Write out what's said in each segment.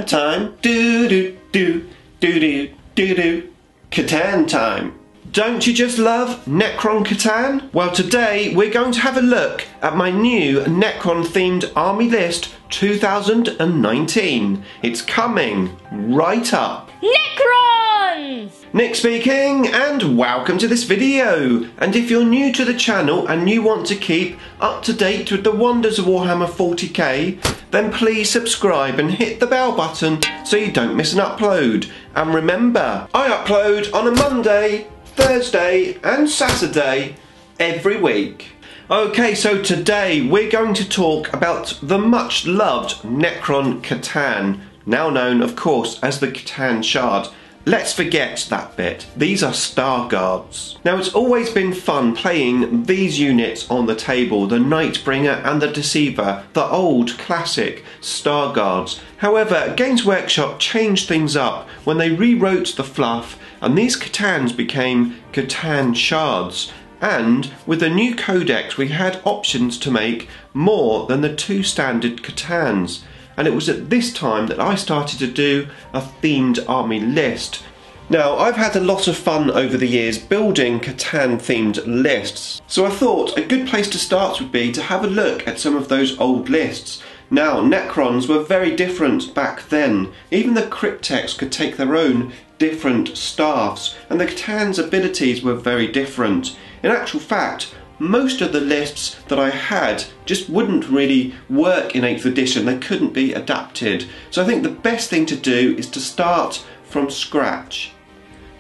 C'tan time. Do-do-do-do-do-do-do. C'tan time. Don't you just love Necron C'tan? Well, today we're going to have a look at my new Necron themed army list 2019. It's coming right up. Necrons! Nick speaking, and welcome to this video. And if you're new to the channel and you want to keep up to date with the Wonders of Warhammer 40k, then please subscribe and hit the bell button so you don't miss an upload. And remember, I upload on a Monday, Thursday and Saturday every week. Okay, so today we're going to talk about the much loved Necron C'tan, now known of course as the C'tan Shard. Let's forget that bit. These are Star Guards. Now, it's always been fun playing these units on the table, the Nightbringer and the Deceiver, the old classic Star Guards. However, Games Workshop changed things up when they rewrote the fluff and these C'tans became C'tan Shards. And with the new codex we had options to make more than the two standard C'tans. And it was at this time that I started to do a themed army list. Now, I've had a lot of fun over the years building C'tan themed lists, so I thought a good place to start would be to have a look at some of those old lists. Now, Necrons were very different back then. Even the Cryptex could take their own different staffs, and the C'tan's abilities were very different. In actual fact, most of the lists that I had just wouldn't really work in 8th edition, they couldn't be adapted. So I think the best thing to do is to start from scratch.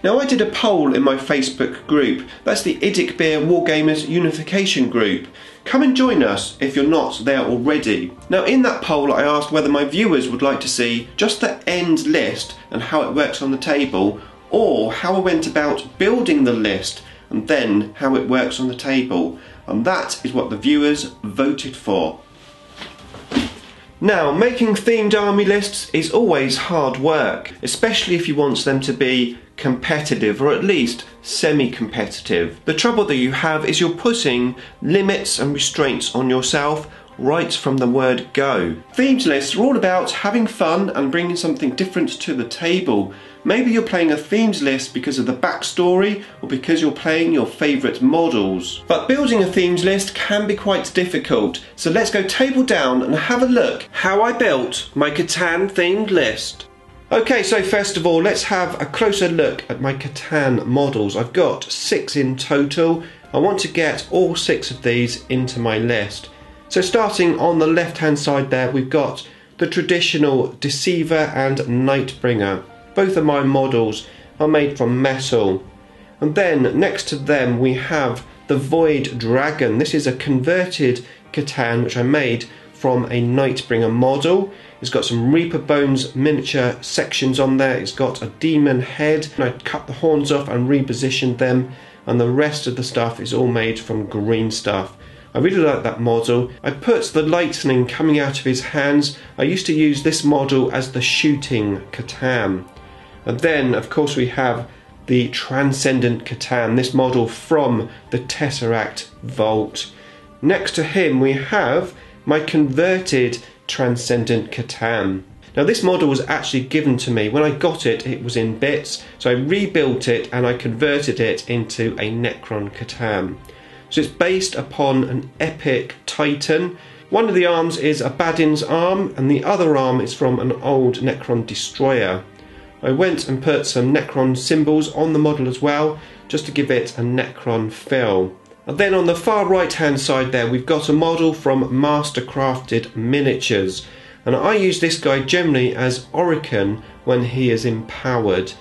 Now, I did a poll in my Facebook group, that's the Idic Beer Wargamers Unification group. Come and join us if you're not there already. Now, in that poll I asked whether my viewers would like to see just the end list and how it works on the table, or how I went about building the list and then how it works on the table, and that is what the viewers voted for. Now, making themed army lists is always hard work, especially if you want them to be competitive, or at least semi-competitive. The trouble that you have is you're putting limits and restraints on yourself right from the word go. Themed lists are all about having fun and bringing something different to the table. Maybe you're playing a themed list because of the backstory or because you're playing your favourite models. But building a themed list can be quite difficult, so let's go table down and have a look how I built my C'tan themed list. Okay, so first of all, let's have a closer look at my C'tan models. I've got 6 in total. I want to get all 6 of these into my list. So starting on the left hand side there, we've got the traditional Deceiver and Nightbringer. Both of my models are made from metal. And then next to them we have the Void Dragon. This is a converted C'tan which I made from a Nightbringer model. It's got some Reaper Bones miniature sections on there. It's got a demon head, and I cut the horns off and repositioned them, and the rest of the stuff is all made from green stuff. I really like that model. I put the lightning coming out of his hands. I used to use this model as the shooting C'tan. And then of course we have the Transcendent C'tan, this model from the Tesseract Vault. Next to him we have my converted Transcendent C'tan. Now, this model was actually given to me. When I got it, it was in bits, so I rebuilt it and I converted it into a Necron C'tan. So it's based upon an epic Titan. One of the arms is a Badin's arm and the other arm is from an old Necron destroyer. I went and put some Necron symbols on the model as well, just to give it a Necron feel. And then on the far right hand side there we've got a model from Mastercrafted Miniatures, and I use this guy generally as Oricon when he is empowered,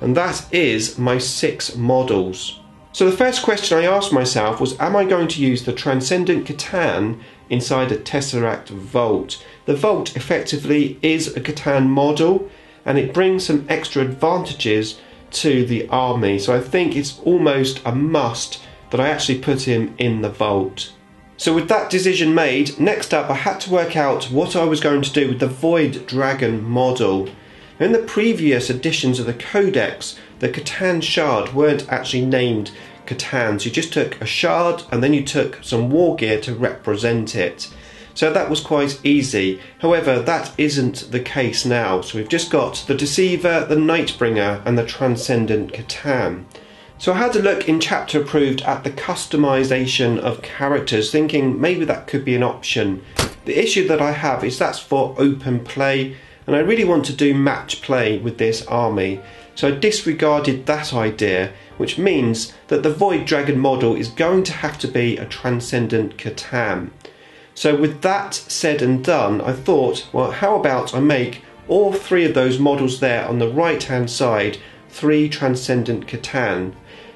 and that is my 6 models. So the first question I asked myself was, am I going to use the Transcendent C'tan inside a Tesseract Vault? The Vault effectively is a C'tan model and it brings some extra advantages to the army, so I think it's almost a must that I actually put him in the Vault. So with that decision made, next up I had to work out what I was going to do with the Void Dragon model. In the previous editions of the Codex, the C'tan Shard weren't actually named C'tans. You just took a shard and then you took some war gear to represent it. so that was quite easy. However, that isn't the case now. So we've just got the Deceiver, the Nightbringer and the Transcendent C'tan. So I had a look in chapter approved at the customization of characters, thinking maybe that could be an option. The issue that I have is that's for open play, and I really want to do match play with this army. So I disregarded that idea, which means that the Void Dragon model is going to have to be a Transcendent C'tan. So with that said and done, I thought, well, how about I make all three of those models there on the right hand side 3 Transcendent C'tan.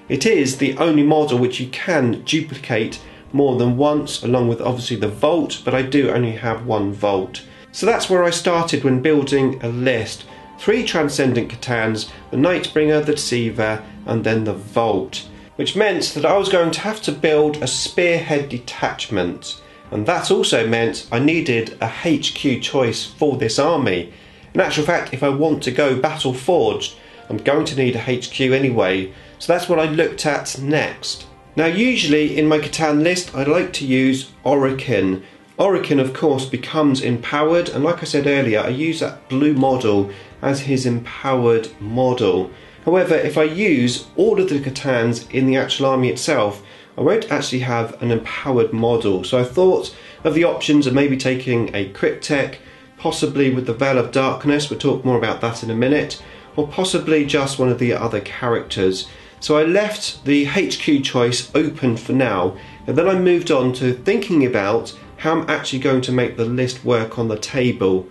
It is the only model which you can duplicate more than once, along with obviously the Vault, but I do only have 1 Vault. So that's where I started when building a list. 3 Transcendent C'tans, the Nightbringer, the Deceiver and then the Vault, which meant that I was going to have to build a spearhead detachment, and that also meant I needed a HQ choice for this army. In actual fact, if I want to go battle forged, I'm going to need a HQ anyway, so that's what I looked at next. Now usually in my C'tan list I like to use Oricon. Oricon of course becomes empowered, and like I said earlier, I use that blue model as his empowered model. However, if I use all of the C'tans in the actual army itself, I won't actually have an empowered model. So I thought of the options of maybe taking a Cryptek, possibly with the Veil of Darkness, we'll talk more about that in a minute, or possibly just one of the other characters. So I left the HQ choice open for now, and then I moved on to thinking about how I'm actually going to make the list work on the table.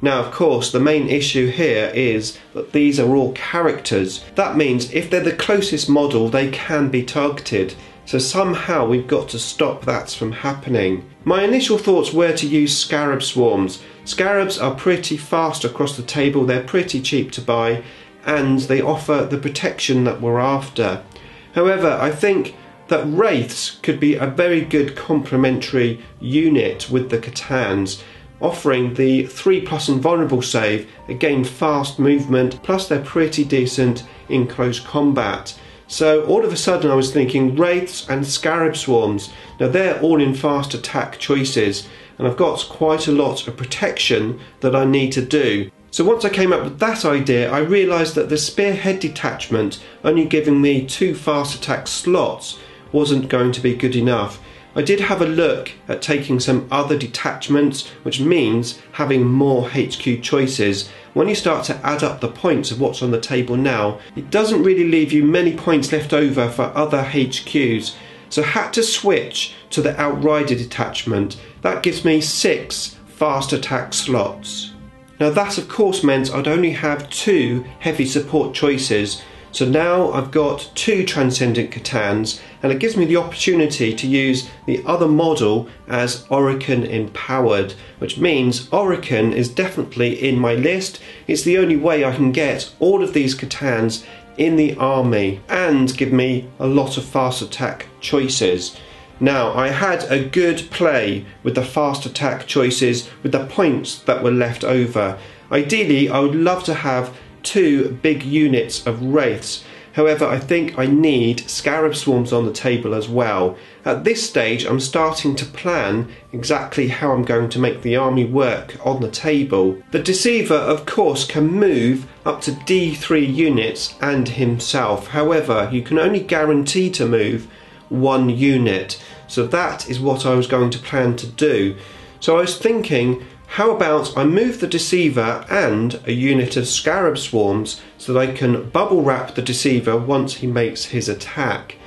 Now of course the main issue here is that these are all characters. That means if they're the closest model they can be targeted, so somehow we've got to stop that from happening. My initial thoughts were to use Scarab Swarms. Scarabs are pretty fast across the table, they're pretty cheap to buy, and they offer the protection that we're after. However, I think that Wraiths could be a very good complementary unit with the C'tans, offering the 3+ invulnerable save, again fast movement, plus they're pretty decent in close combat. So all of a sudden I was thinking Wraiths and Scarab Swarms. Now they're all in fast attack choices, and I've got quite a lot of protection that I need to do. So once I came up with that idea, I realised that the Spearhead detachment only giving me 2 fast attack slots wasn't going to be good enough. I did have a look at taking some other detachments, which means having more HQ choices. When you start to add up the points of what's on the table now, it doesn't really leave you many points left over for other HQs. So I had to switch to the Outrider detachment. That gives me 6 fast attack slots. Now that of course meant I'd only have 2 heavy support choices. So now I've got 2 Transcendent C'tans, and it gives me the opportunity to use the other model as Oricon empowered, which means Oricon is definitely in my list. It's the only way I can get all of these C'tans in the army and give me a lot of fast attack choices. Now I had a good play with the fast attack choices with the points that were left over. Ideally I would love to have 2 big units of Wraiths. However, I think I need Scarab Swarms on the table as well. At this stage I'm starting to plan exactly how I'm going to make the army work on the table. The Deceiver of course can move up to D3 units and himself. However, you can only guarantee to move 1 unit. So that is what I was going to plan to do. So I was thinking, how about I move the Deceiver and a unit of Scarab Swarms so that I can bubble wrap the Deceiver once he makes his attack.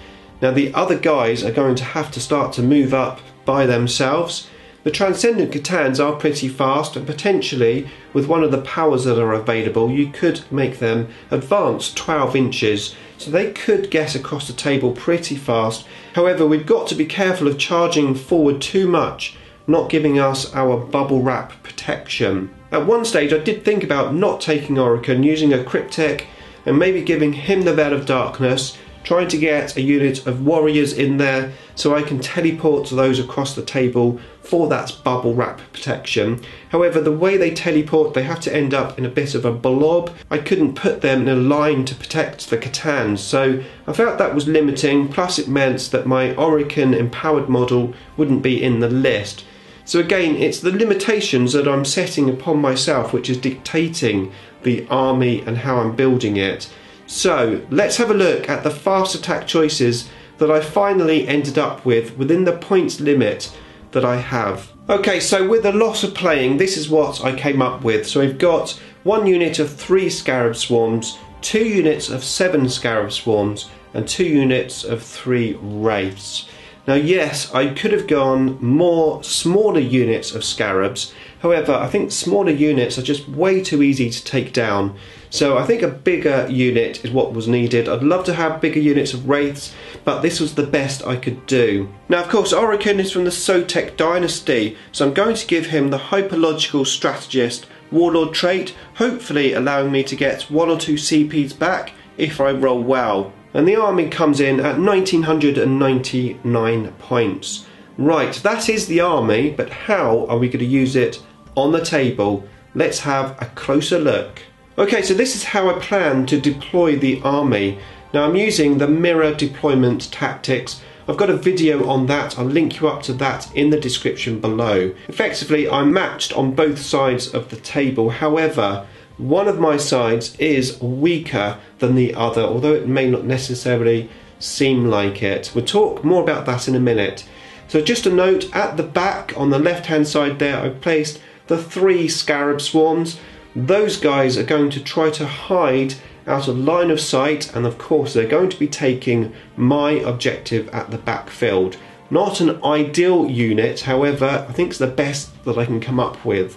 Now the other guys are going to have to start to move up by themselves. The Transcendent C'tans are pretty fast, and potentially with one of the powers that are available you could make them advance 12 inches, so they could get across the table pretty fast. However, we've got to be careful of charging forward too much, not giving us our bubble wrap protection. At one stage I did think about not taking Oricon, using a Cryptek and maybe giving him the Veil of Darkness, trying to get a unit of warriors in there so I can teleport those across the table for that bubble wrap protection. However, the way they teleport, they have to end up in a bit of a blob. I couldn't put them in a line to protect the C'tans, so I felt that was limiting, plus it meant that my Oricon empowered model wouldn't be in the list. So again, it's the limitations that I'm setting upon myself which is dictating the army and how I'm building it. So let's have a look at the fast attack choices that I finally ended up with within the points limit that I have. Okay, so with a lot of playing, this is what I came up with. So we've got 1 unit of 3 Scarab Swarms, 2 units of 7 Scarab Swarms, and 2 units of 3 Wraiths. Now yes, I could have gone more smaller units of Scarabs, however I think smaller units are just way too easy to take down. So I think a bigger unit is what was needed. I'd love to have bigger units of Wraiths, but this was the best I could do. Now of course Oricon is from the Sotek dynasty, so I'm going to give him the Hyperlogical Strategist Warlord trait, hopefully allowing me to get 1 or 2 CPs back if I roll well. And the army comes in at 1999 points. Right, that is the army, but how are we going to use it on the table? Let's have a closer look. Okay, so this is how I plan to deploy the army. Now I'm using the mirror deployment tactics. I've got a video on that, I'll link you up to that in the description below. Effectively, I'm matched on both sides of the table, however, one of my sides is weaker than the other, although it may not necessarily seem like it. We'll talk more about that in a minute. So just a note, at the back on the left hand side there, I've placed the 3 Scarab Swarms. Those guys are going to try to hide out of line of sight, and of course they're going to be taking my objective at the backfield. Not an ideal unit, however, I think it's the best that I can come up with.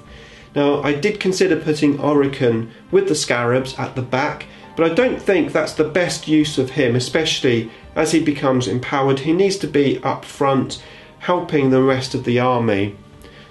Now I did consider putting Oricon with the Scarabs at the back, but I don't think that's the best use of him, especially as he becomes empowered. He needs to be up front, helping the rest of the army.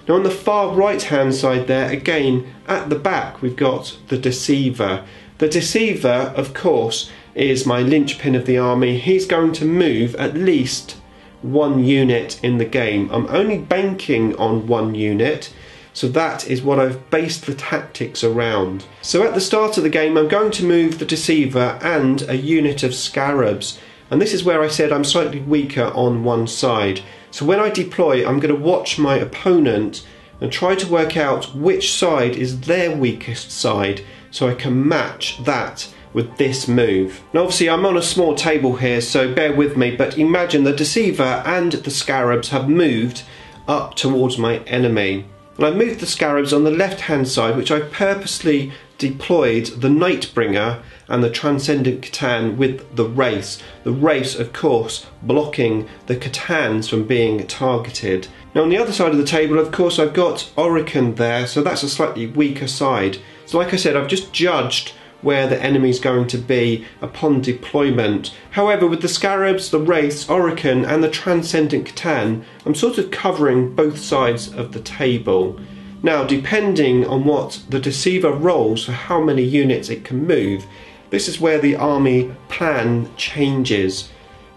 Now on the far right hand side there, again at the back we've got the Deceiver. The Deceiver, of course, is my linchpin of the army. He's going to move at least 1 unit in the game. I'm only banking on 1 unit, so that is what I've based the tactics around. So at the start of the game I'm going to move the Deceiver and a unit of Scarabs, and this is where I said I'm slightly weaker on one side. So when I deploy, I'm going to watch my opponent and try to work out which side is their weakest side, so I can match that with this move. Now obviously I'm on a small table here, so bear with me, but imagine the Deceiver and the Scarabs have moved up towards my enemy. And I've moved the Scarabs on the left hand side, which I purposely deployed the Nightbringer and the Transcendent C'tan with the Wraiths. The Wraiths, of course, blocking the C'tans from being targeted. Now on the other side of the table, of course, I've got Oricon there, so that's a slightly weaker side. So like I said, I've just judged where the enemy's going to be upon deployment. However, with the Scarabs, the Wraiths, Oricon and the Transcendent C'tan, I'm sort of covering both sides of the table. Now, depending on what the Deceiver rolls for how many units it can move, this is where the army plan changes.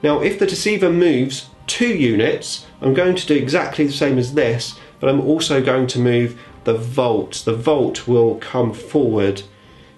Now, if the Deceiver moves 2 units, I'm going to do exactly the same as this, but I'm also going to move the Vault. The Vault will come forward.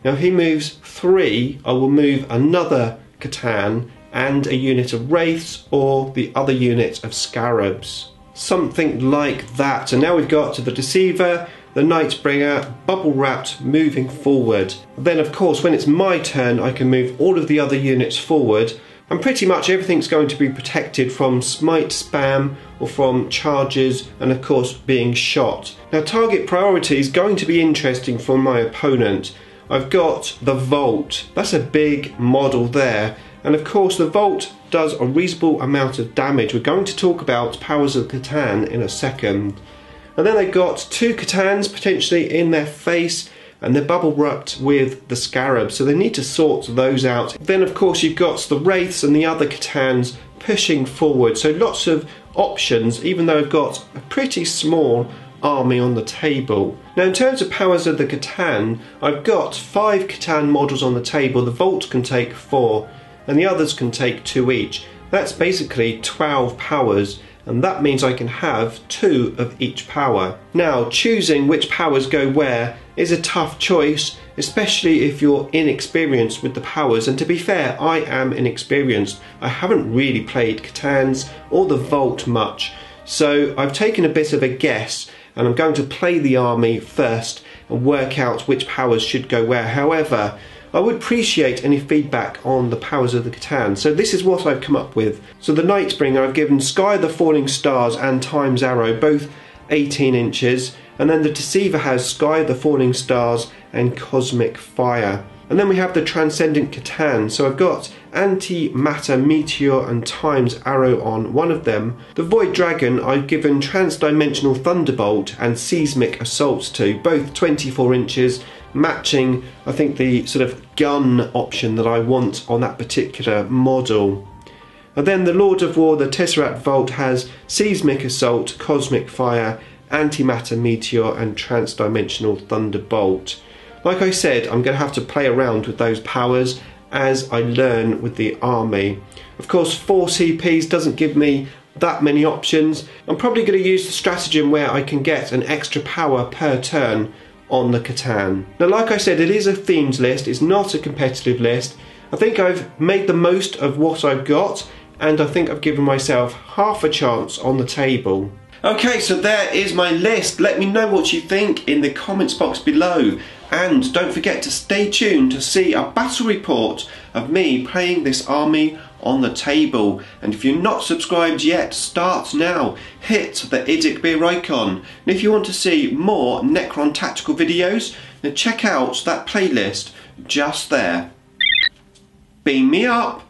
Now if he moves 3, I will move another C'tan and a unit of Wraiths or the other unit of Scarabs. Something like that. And now we've got to the Deceiver, the Nightbringer, bubble wrapped, moving forward. Then of course when it's my turn I can move all of the other units forward, and pretty much everything's going to be protected from smite spam or from charges and of course being shot. Now target priority is going to be interesting for my opponent. I've got the Vault. That's a big model there, and of course the Vault does a reasonable amount of damage. We're going to talk about Powers of C'tan in a second. And then they've got 2 C'tans potentially in their face, and they're bubble wrapped with the Scarab, so they need to sort those out. Then of course you've got the Wraiths and the other C'tans pushing forward, so lots of options, even though I've got a pretty small army on the table. Now in terms of Powers of the C'tan, I've got 5 C'tan models on the table. The Vault can take 4 and the others can take 2 each. That's basically 12 powers, and that means I can have 2 of each power. Now choosing which powers go where is a tough choice, especially if you're inexperienced with the powers, and to be fair, I am inexperienced. I haven't really played C'tans or the Vault much, so I've taken a bit of a guess, and I'm going to play the army first and work out which powers should go where. However, I would appreciate any feedback on the powers of the C'tan. So this is what I've come up with. So the Nightbringer, I've given Sky of the Falling Stars and Time's Arrow, both 18 inches. And then the Deceiver has Sky of the Falling Stars and Cosmic Fire. And then we have the Transcendent C'tan. So I've got Antimatter, Meteor and Time's Arrow on one of them. The Void Dragon I've given Transdimensional Thunderbolt and Seismic Assault to, both 24 inches, matching I think the sort of gun option that I want on that particular model. And then the Lord of War, the Tesseract Vault, has Seismic Assault, Cosmic Fire, Antimatter, Meteor and Transdimensional Thunderbolt. Like I said, I'm going to have to play around with those powers as I learn with the army. Of course, 4 CPs doesn't give me that many options. I'm probably going to use the stratagem where I can get an extra power per turn on the C'tan. Now, like I said, it is a themed list, it's not a competitive list. I think I've made the most of what I've got, and I think I've given myself half a chance on the table. Okay, so there is my list. Let me know what you think in the comments box below. And don't forget to stay tuned to see a battle report of me playing this army on the table. And if you're not subscribed yet, start now. Hit the Edict beer icon. And if you want to see more Necron tactical videos, then check out that playlist just there. Beam me up.